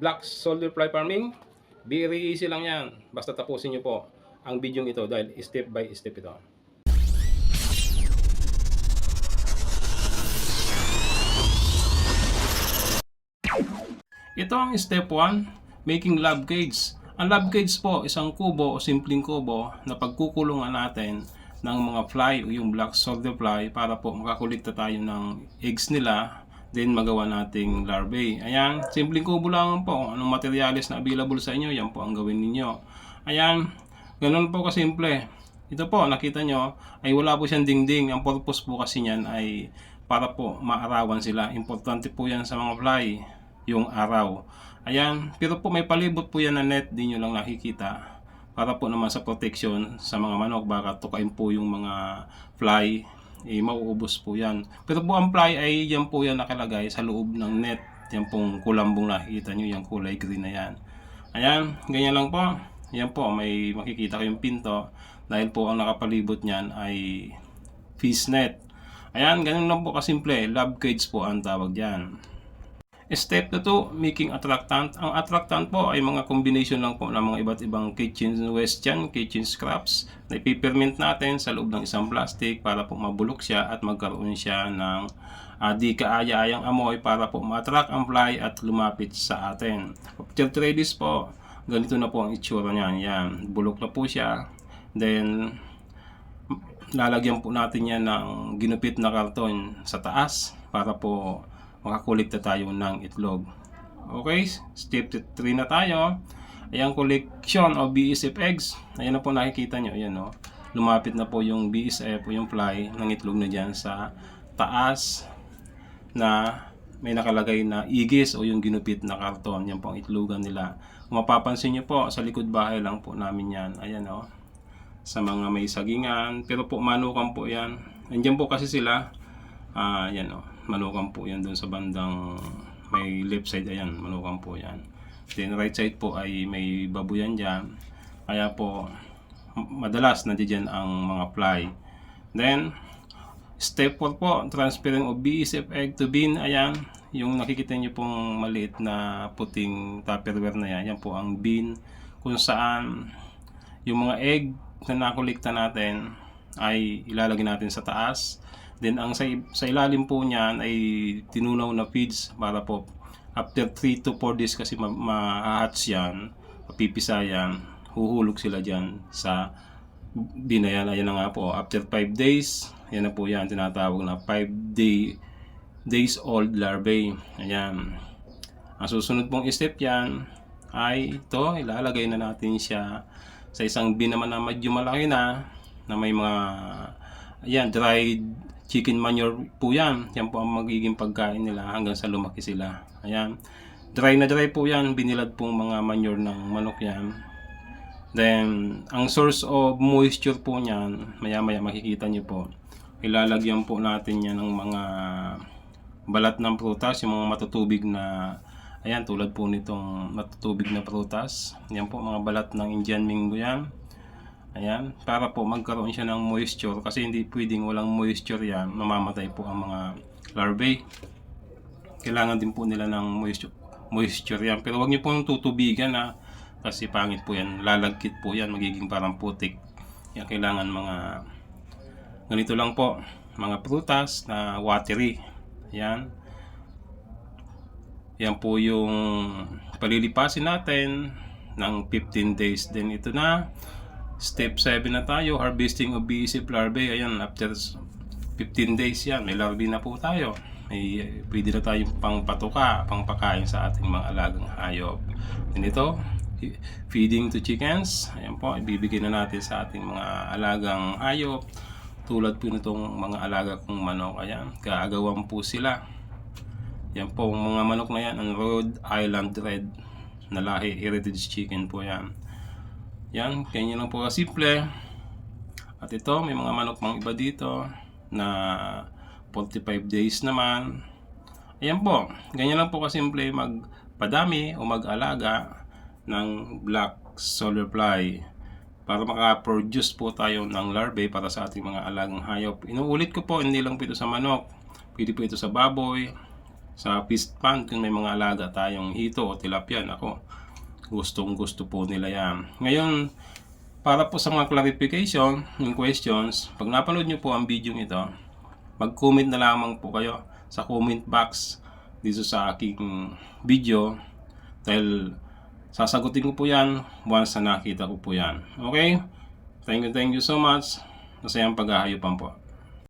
black soldier fly farming. Very easy lang yan. Basta tapusin nyo po ang video ito dahil step by step ito. Ito ang step 1, making love cage. Ang love cage po, isang kubo o simpleng kubo na pagkukulungan natin ng mga fly o yung black soldier fly para po makakulikta tayo ng eggs nila, then magawa nating larvae. Ayan, simpleng kubo lang po. Anong materials na available sa inyo, yan po ang gawin ninyo. Ayan, ganun po kasimple. Ito po, nakita nyo, ay wala po siyang dingding. Ang purpose po kasi niyan ay para po maarawan sila. Importante po yan sa mga fly, yung araw. Ayan, pero po may palibot po yan na net, di nyo lang nakikita. Para po naman sa protection sa mga manok, baka tukain po yung mga fly, mauubos po yan. Pero po ang fly ay yan po yan nakalagay sa loob ng net. Yan pong kulambong nakikita nyo, yung kulay green na yan. Ayan, ganyan lang po. Yan po, may makikita kayong pinto. Dahil po ang nakapalibot niyan ay fish net. Ayan, ganyan lang po kasimple. Love cage po ang tawag dyan. Step 2, making attractant. Ang attractant po ay mga combination lang po ng mga iba't ibang kitchen waste yan, kitchen scraps na ipiperment natin sa loob ng isang plastic para po mabulok siya at magkaroon siya ng di kaaya-ayang amoy para po ma-attract ang fly at lumapit sa atin. After 3 days po, ganito na po ang itsura niyan. Yan, bulok na po siya. Then, lalagyan po natin yan ng ginupit na karton sa taas para po makakulikta tayo ng itlog. Okay, step 3 na tayo. Ayan, collection of BSF eggs. Ayan na po nakikita nyo. Ayan, no? Lumapit na po yung BSF o yung fly ng itlog na dyan sa taas na may nakalagay na igis o yung ginupit na karton. Yan po ang itlogan nila. Kung mapapansin nyo po, sa likod bahay lang po namin yan. Ayan, no? Sa mga may sagingan. Pero po manukan po yan. Andiyan po kasi sila. Ayan, no? Manukan po yan doon sa bandang may left side. Ayan, manukan po yan. Then right side po ay may babuyan dyan. Kaya po madalas nandiyan ang mga fly. Then step 4 po, transferring of BSF egg to bin. Ayan, yung nakikita nyo pong maliit na puting tupperware na yan. Yan po ang bin kung saan yung mga egg na nakulikta natin ay ilalagay natin sa taas. Then ang sa ilalim po niyan ay tinunaw na feeds para po after 3 to 4 days kasi ma-hatch yan, mapipisa yan, huhulog sila dyan sa binayan. Ayan na nga po, after 5 days, yan na po yan, tinatawag na 5 days old larvae. Ayan. Ang susunod pong step yan ay ito, ilalagay na natin siya sa isang bin naman na medyo malaki na may mga ayan, dried chicken manure po yan. Yan po ang magiging pagkain nila hanggang sa lumaki sila. Ayan. Dry na dry po yan. Binilad pong mga manure ng manok yan. Then, ang source of moisture po niyan, maya-maya makikita nyo po. Ilalagyan po natin yan ng mga balat ng prutas, yung mga matutubig na, ayan, tulad po nitong matutubig na prutas. Yan po, mga balat ng Indian Mingo yan. Ayan, para po magkaroon siya ng moisture kasi hindi pwedeng walang moisture yan, mamamatay po ang mga larvae. Kailangan din po nila ng moisture yan. Pero wag niyo pong tutubigan kasi pangit po yan, lalagkit po yan, magiging parang putik. Yan, kailangan mga ganito lang po, mga prutas na watery. Ayan. Yan po yung palilipasin natin ng 15 days. Then ito na. Step 7 na tayo, harvesting of BSF larvae. Ayan, after 15 days yan, may larvae na po tayo. Pwede na tayong pangpatuka, pangpakain sa ating mga alagang hayop. And ito, feeding to chickens. Ayan po, ibibigay na natin sa ating mga alagang hayop. Tulad po nitong mga alaga kong manok. Ayan, kaagawan po sila. Yan po, mga manok na yan, ang Rhode Island Red na lahi, heritage chicken po yan. Yan, ganyan lang po kasimple. At ito, may mga manok pang iba dito na 45 days naman. Ayan po, ganyan lang po kasimple magpadami o mag-alaga ng black soldier fly para maka-produce po tayo ng larvae para sa ating mga alagang hayop. Inuulit ko po, hindi lang po ito sa manok. Pwede po ito sa baboy, sa fish pond kung may mga alaga tayong hito o tilapia. Ako, gustong gusto po nila yan. Ngayon, para po sa mga clarification yung questions, pag napanood nyo po ang video ito, mag-comment na lamang po kayo sa comment box dito sa aking video dahil sasagutin ko po yan once na nakita ko po yan. Okay? Thank you so much. Masayang paghahayupan po.